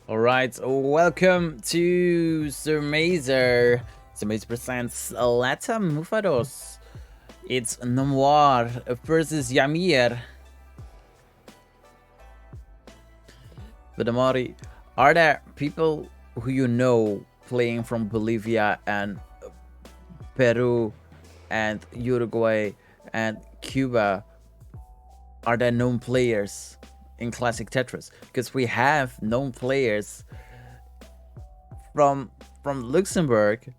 All right, welcome to Zermazer. Zermazer presents LATAM Mufados. It's n0mori versus Yamir. But n0mori, are there people who you know playing from Bolivia and Peru and Uruguay and Cuba? Are there known players in Classic Tetris? Because we have known players from Luxembourg,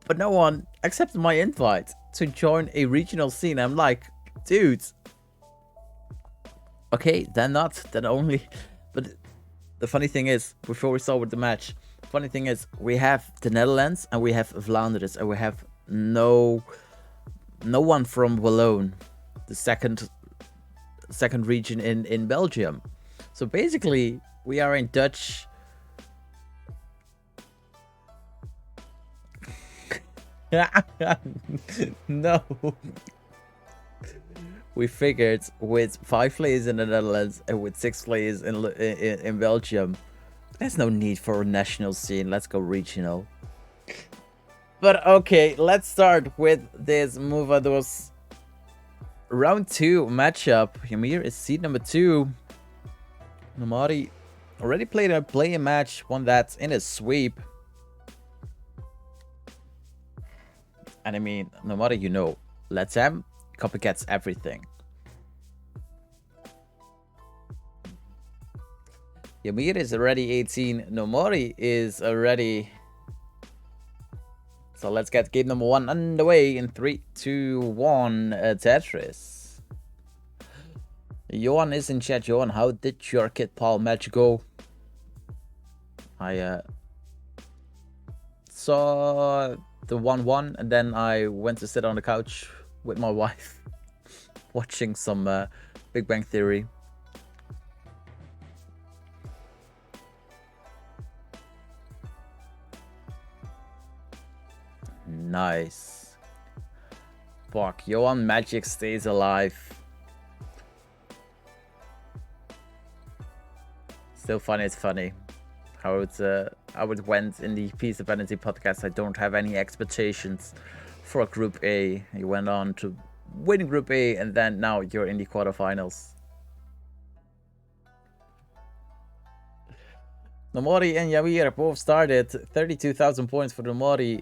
but no one accepted my invite to join a regional scene. I'm like, dude, okay, then not, then only. But the funny thing is, before we start with the match, funny thing is, we have the Netherlands and we have Flanders, and we have no one from Walloon, the second region in Belgium. So basically, we are in Dutch. No. We figured with 5 players in the Netherlands and with 6 players in Belgium, there's no need for a national scene. Let's go regional. But okay, let's start with this Mufados round 2 matchup. Yamir is seed number 2. n0mori already played a play-in match, won that in a sweep. And I mean, n0mori, you know, LATAM copycats everything. Yamir is already 18. n0mori is already. So let's get game number 1 underway in 3, 2, 1. Tetris. Johan is in chat. Johan, how did your Kid Paul match go? I saw the 1-1, and then I went to sit on the couch with my wife watching some Big Bang Theory. Nice. Fuck, Johan Magic stays alive. Still funny, it's funny. How it went in the Piece of Energy podcast. I don't have any expectations for Group A. You went on to win Group A, and then now you're in the quarterfinals. n0mori and Yamir both started 32,000 points for n0mori,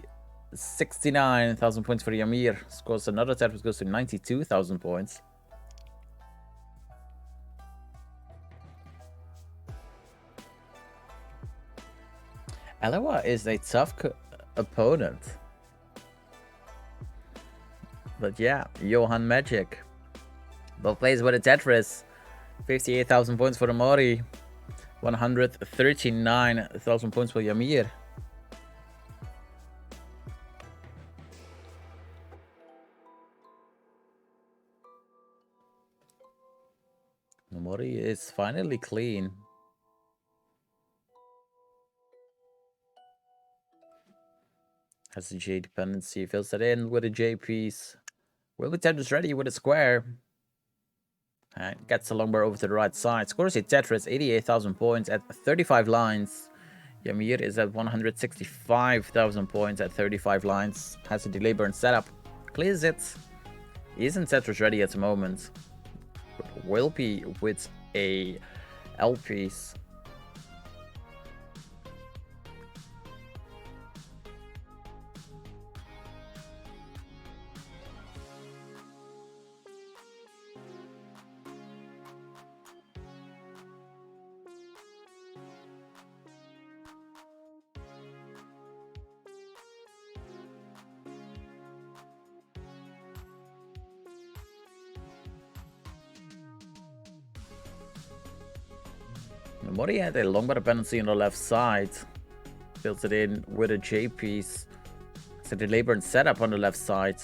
69,000 points for Yamir. Scores another Tetris, goes to 92,000 points. Aloha is a tough opponent. But yeah, Johan Magic. Both plays with a Tetris. 58,000 points for n0mori. 139,000 points for Yamir. n0mori is finally clean. Has the J dependency, fills it in with a J piece. Will be Tetris ready with a square. And gets a long bar over to the right side. Scores a Tetris, 88,000 points at 35 lines. Yamir is at 165,000 points at 35 lines. Has a delay burn setup. Clears it. He isn't Tetris ready at the moment. But will be with a L piece. n0mori had a long bar dependency on the left side. Fills it in with a J piece. It's a delay burn setup on the left side.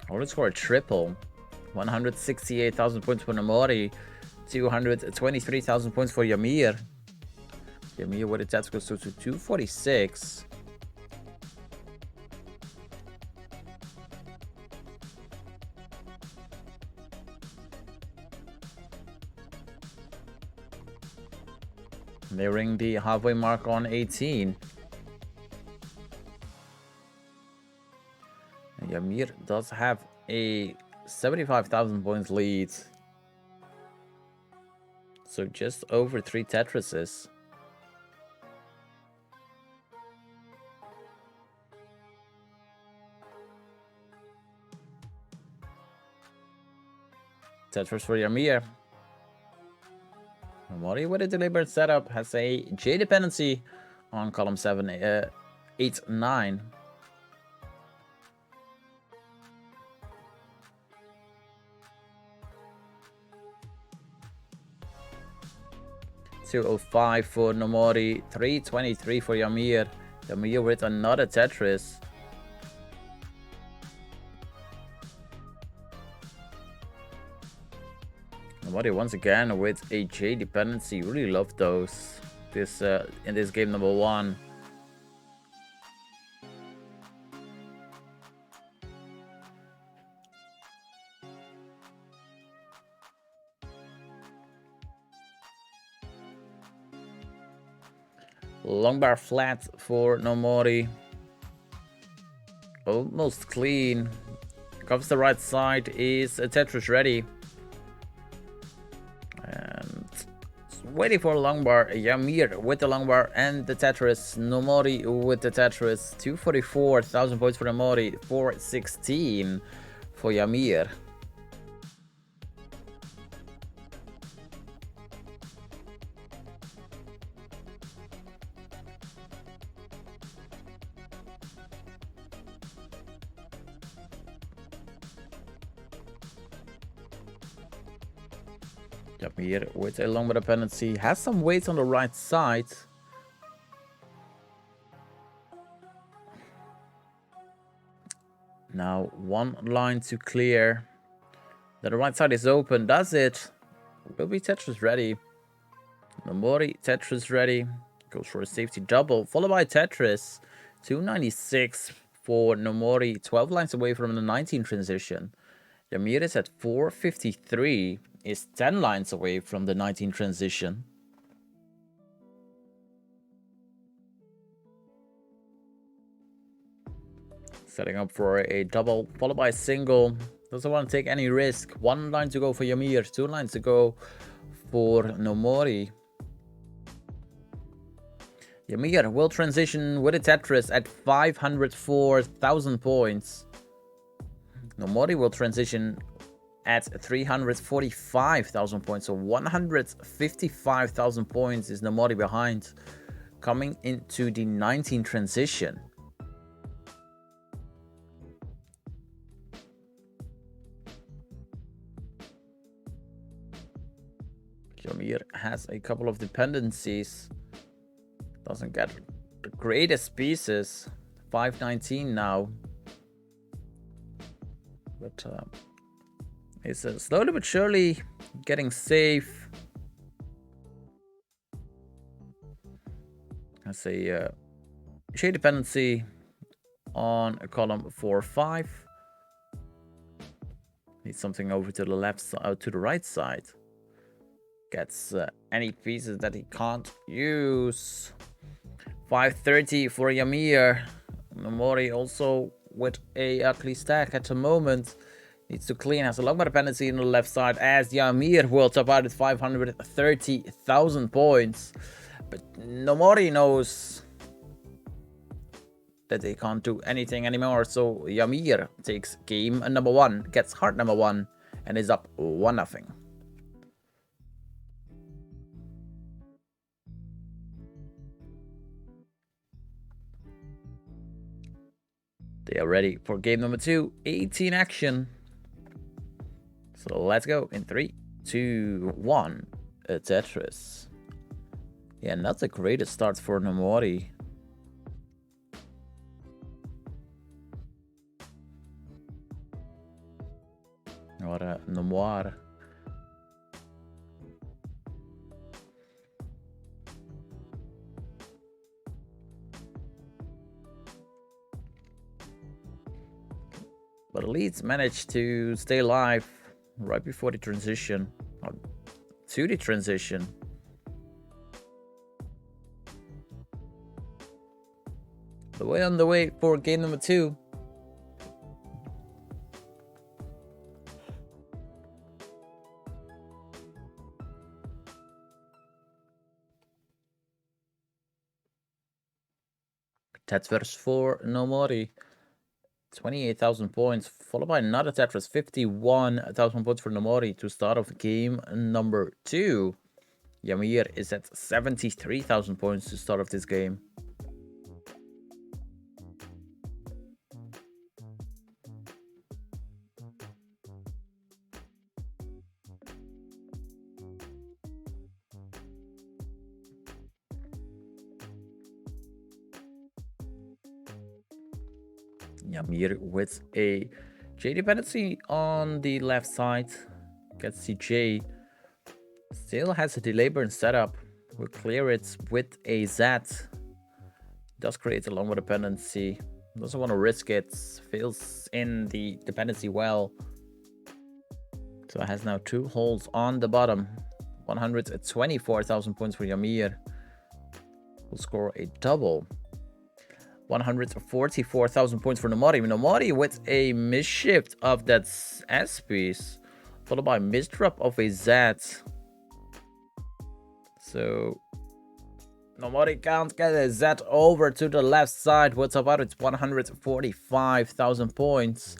Already score a triple. 168,000 points for n0mori. 223,000 points for Yamir. Yamir with a Tetris goes to 246. nearing the halfway mark on 18. And Yamir does have a 75,000 points lead. So just over 3 Tetrises. Tetris for Yamir. n0mori with a deliberate setup has a J dependency on column 7, 8, 9. $205 for n0mori, 323 for Yamir. Yamir with another Tetris. n0mori once again with a J dependency. Really love those. In this game number 1. Long bar flat for n0mori. Almost clean. Covers the right side. Is a Tetris ready. And waiting for a long bar. Yamir with the long bar and the Tetris. n0mori with the Tetris. 244,000 points for n0mori. 416 for Yamir. Yamir with a long bar dependency has some weight on the right side. Now one line to clear. The right side is open. Does it? Will be Tetris ready. n0mori Tetris ready. Goes for a safety double, followed by Tetris. 296 for n0mori. 12 lines away from the 19 transition. Yamir is at 453. Is 10 lines away from the 19 transition. Setting up for a double, followed by a single. Doesn't want to take any risk. 1 line to go for Yamir, 2 lines to go for n0mori. Yamir will transition with a Tetris at 504,000 points. n0mori will transition at 345,000 points. So 155,000 points is n0mori behind, coming into the 19 transition. Yamir has a couple of dependencies. Doesn't get the greatest pieces. 519 now. But it's slowly but surely getting safe. That's a J dependency on a column 4, 5. Needs something over to the left side, to the right side. Gets any pieces that he can't use. 530 for Yamir. n0mori also with a ugly stack at the moment. Needs to clean. Has a long bar dependency on the left side as Yamir will top out at 530,000 points. But n0mori knows that they can't do anything anymore. So Yamir takes game number 1, gets heart number 1, and is up 1-0. They are ready for game number 2, 18 action. So let's go in 3, 2, 1. A Tetris. Yeah, not the greatest start for n0mori. Or n0mori. But Leeds managed to stay alive right before the transition, or to the transition. The way on the way for game number 2. Tetris for n0mori. 28,000 points, followed by another Tetris, 51,000 points for n0mori to start off game number 2. Yamir is at 73,000 points to start off this game. Yamir with a J dependency on the left side. Gets the J. Still has a delay burn setup. We'll clear it with a Z. Does create a longer dependency. Doesn't want to risk it. Fills in the dependency well. So it has now 2 holes on the bottom. 124,000 points for Yamir. Will score a double. 144,000 points for n0mori. n0mori with a misshift of that S piece, followed by misdrop of a Z. So n0mori can't get a Z over to the left side. What's about it? 145,000 points.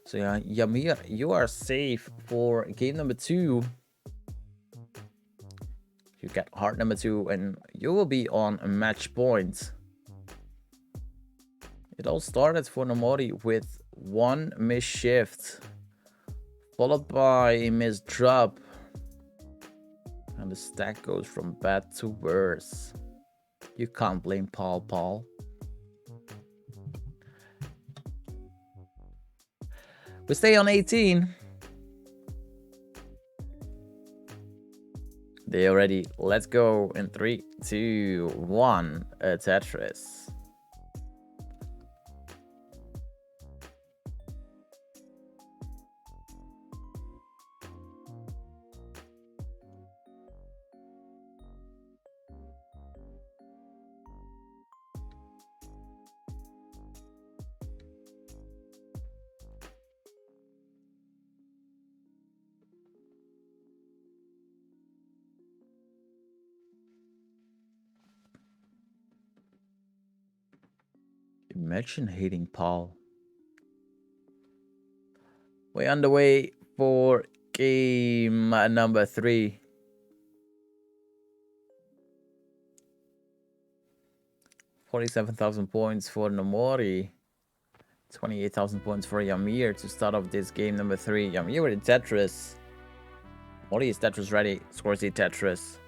So yeah, Yamir, you are safe for game number 2. You get heart number 2 and you will be on match point. It all started for n0mori with 1 misshift, followed by a misdrop. And the stack goes from bad to worse. You can't blame Paul. We stay on 18. They are ready. Let's go in 3, 2, 1. Tetris. Imagine hating Paul. We're underway for game number 3. $47,000 points for n0mori. 28,000 points for Yamir to start off this game number 3. Yamir with Tetris. n0mori is Tetris ready. Scores the Tetris.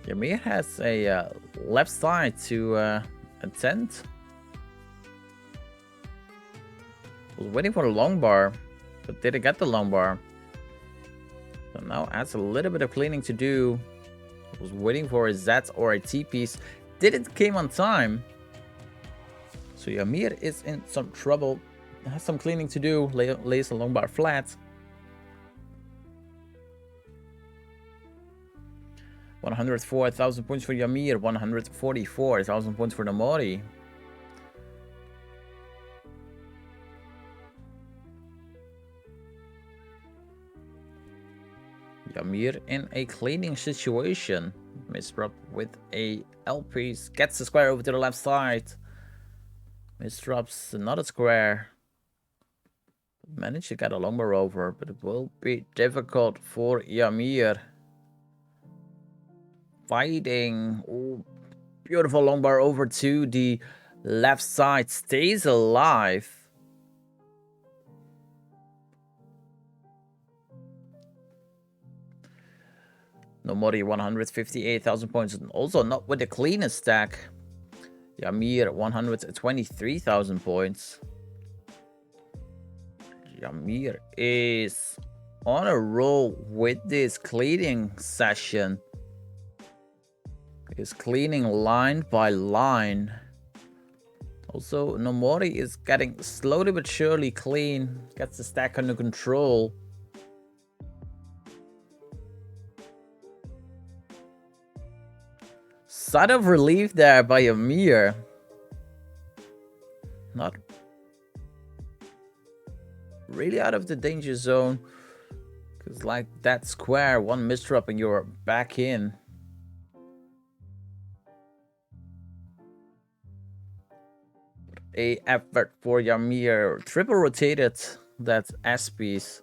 Yamir has a left side to attend. Was waiting for the long bar, but didn't get the long bar. So now adds a little bit of cleaning to do. Was waiting for a Z or a T piece. Didn't came on time. So Yamir is in some trouble. Has some cleaning to do. Lays a long bar flat. 104,000 points for Yamir, 144,000 points for n0mori. Yamir in a cleaning situation. Misdrop with a L piece. Gets the square over to the left side. Misdrops another square. Managed to get a long bar over, but it will be difficult for Yamir. Fighting. Ooh, beautiful long bar over to the left side. Stays alive. n0mori 158,000 points. Also not with the cleanest stack. Yamir 123,000 points. Yamir is on a roll with this cleaning session. He's cleaning line by line. Also, n0mori is getting slowly but surely clean. Gets the stack under control. Sigh of relief there by Yamir. Not really out of the danger zone. Because like that square, one misdrop and you're back in. A effort for Yamir. Triple rotated that S-piece.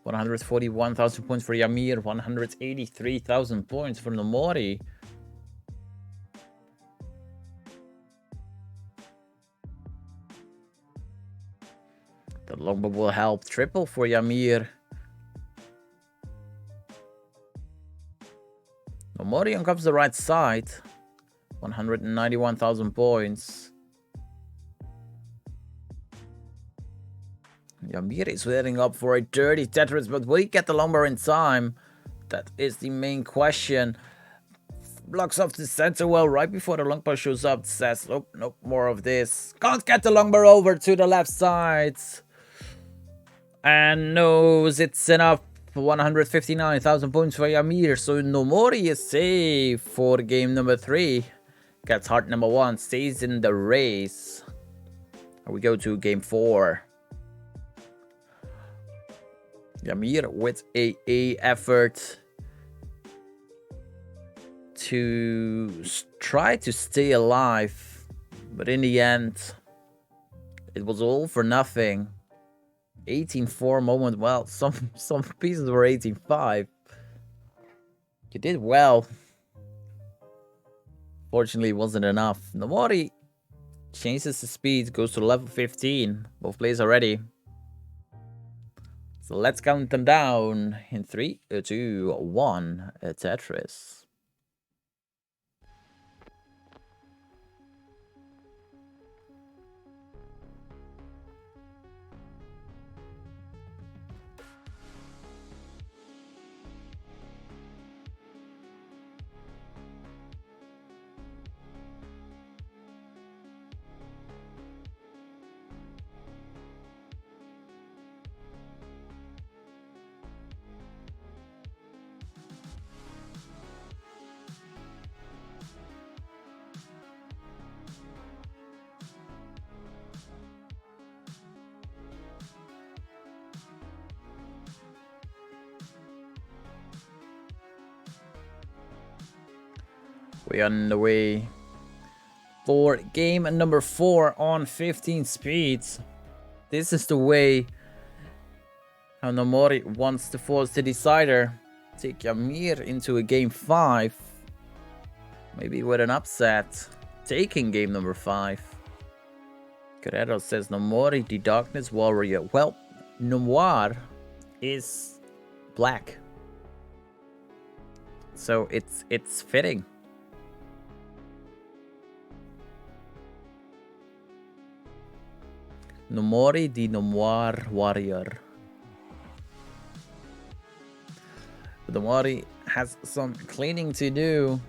141,000 points for Yamir. 183,000 points for n0mori. The longbow will help. Triple for Yamir. n0mori comes the right side. 191,000 points. Yamir is waiting up for a dirty Tetris, but will he get the longbow in time? That is the main question. Blocks off the center well right before the longbow shows up. Says, nope, nope, more of this. Can't get the longbow over to the left side. And knows it's enough. 159,000 points for Yamir. So n0mori is safe for game number 3. Gets heart number 1. Stays in the race. We go to game 4. Yamir with a effort to try to stay alive. But in the end, it was all for nothing. 18-4 moment. Well, some pieces were 18-5. You did well. Fortunately, it wasn't enough. n0mori changes the speed, goes to level 15. Both players are ready. So let's count them down in 3, 2, 1. Tetris. We are on the way for game number 4 on 15 speeds. This is the way how n0mori wants to force the decider. Take Yamir into a game 5. Maybe with an upset. Taking game number 5. Guerrero says n0mori, the darkness warrior. Well, noir is black. So it's fitting. n0mori, the noir warrior. n0mori has some cleaning to do.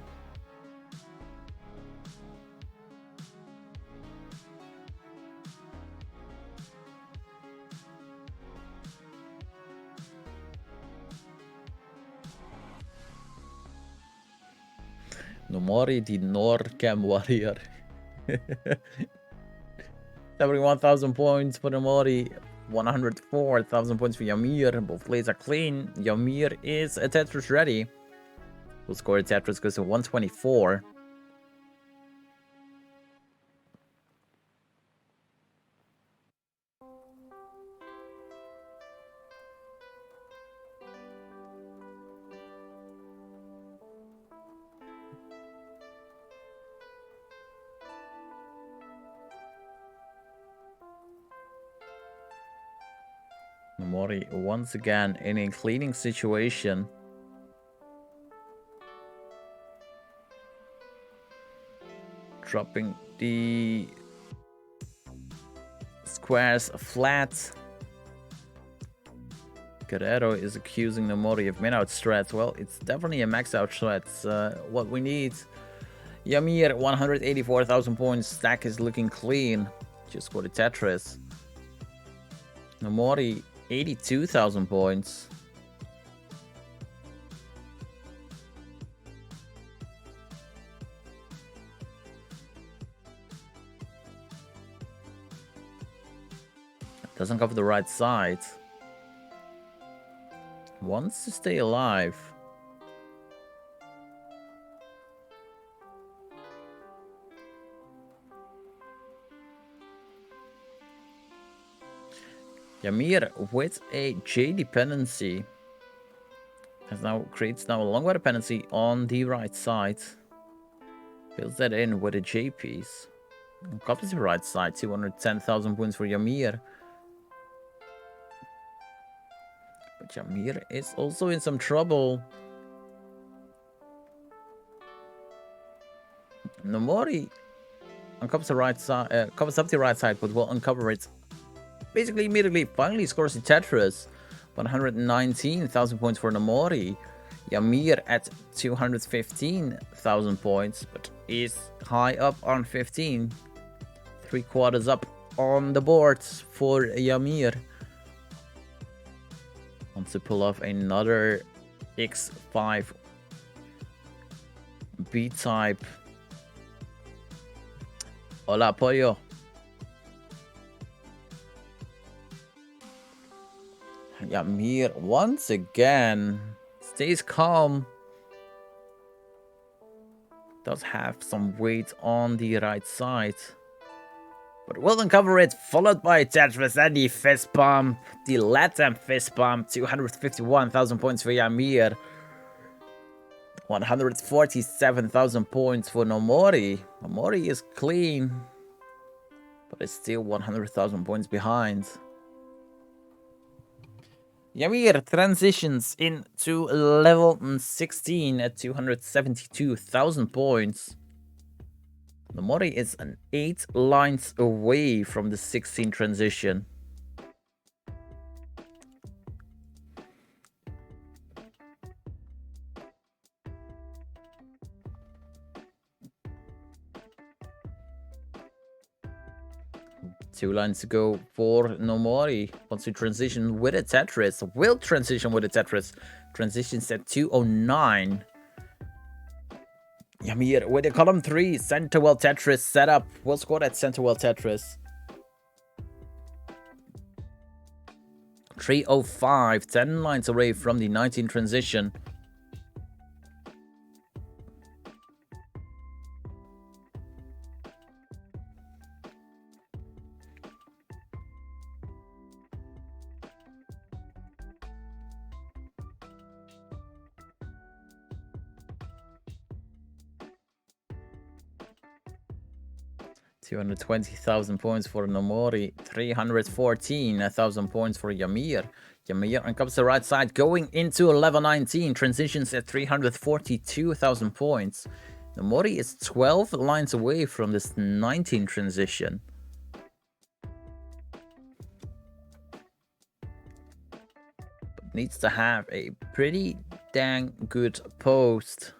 n0mori, the Norcam warrior. 71,000 points for n0mori, 104,000 points for Yamir. Both players are clean. Yamir is a Tetris ready. We'll score a Tetris goes to 124. n0mori once again in a cleaning situation. Dropping the squares flat. Guerrero is accusing n0mori of min-out strats. Well, it's definitely a max-out strat. What we need. Yamir, 184,000 points. Stack is looking clean. Just for the Tetris. n0mori, 82,000 points. Doesn't cover the right side. Wants to stay alive. Yamir with a J dependency creates now a long dependency on the right side. Fills that in with a J piece. Covers the right side. 210,000 points for Yamir. But Yamir is also in some trouble. n0mori uncovers the right side, covers up the right side, but will uncover it basically immediately. Finally scores the Tetris. 119,000 points for n0mori. Yamir at 215,000 points, but is high up on 15. 3/4 up on the board for Yamir. Wants to pull off another X5 B-type. Hola, pollo. Yamir once again stays calm. Does have some weight on the right side, but will uncover it, followed by Tetris and the fist bump. The LATAM fist bump, 251,000 points for Yamir. 147,000 points for n0mori. n0mori is clean, but it's still 100,000 points behind. Yamir transitions into level 16 at 272,000 points. n0mori is an 8 lines away from the 16 transition. Two lines to go for n0mori. Wants to transition with a Tetris. Will transition with a Tetris. Transitions at 209. Yamir with a column 3 center well Tetris setup. Will score that center well Tetris. 305. 10 lines away from the 19 transition. $220,000 points for n0mori, 314,000 points for Yamir. Yamir uncovers the right side, going into level 19, transitions at 342,000 points. n0mori is 12 lines away from this 19 transition. But needs to have a pretty dang good post.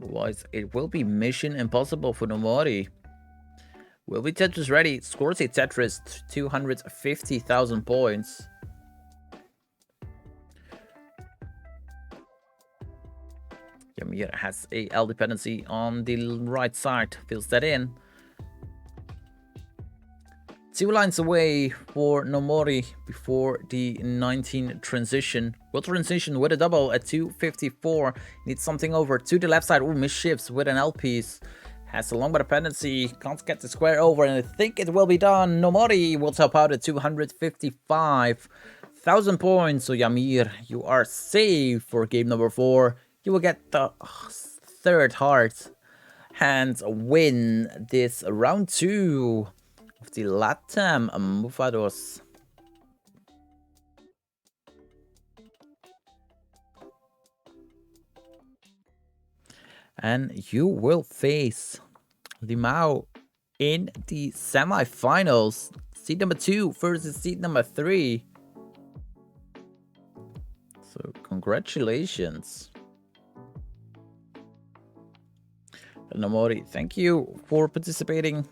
Otherwise, it will be mission impossible for n0mori. Will be Tetris ready? Scores a Tetris 250,000 points. Yamir has a L dependency on the right side. Fills that in. 2 lines away for n0mori before the 19 transition. Will transition with a double at 254. Needs something over to the left side. Oh, misshifts with an L piece. Has a long dependency, can't get the square over, and I think it will be done. n0mori will top out at 255,000 points. So Yamir, you are safe for game number 4. You will get the 3rd heart and win this round 2 of the LATAM Mufados. And you will face Limao in the semi-finals. Seed number 2 versus seed number 3. So congratulations. n0mori, thank you for participating.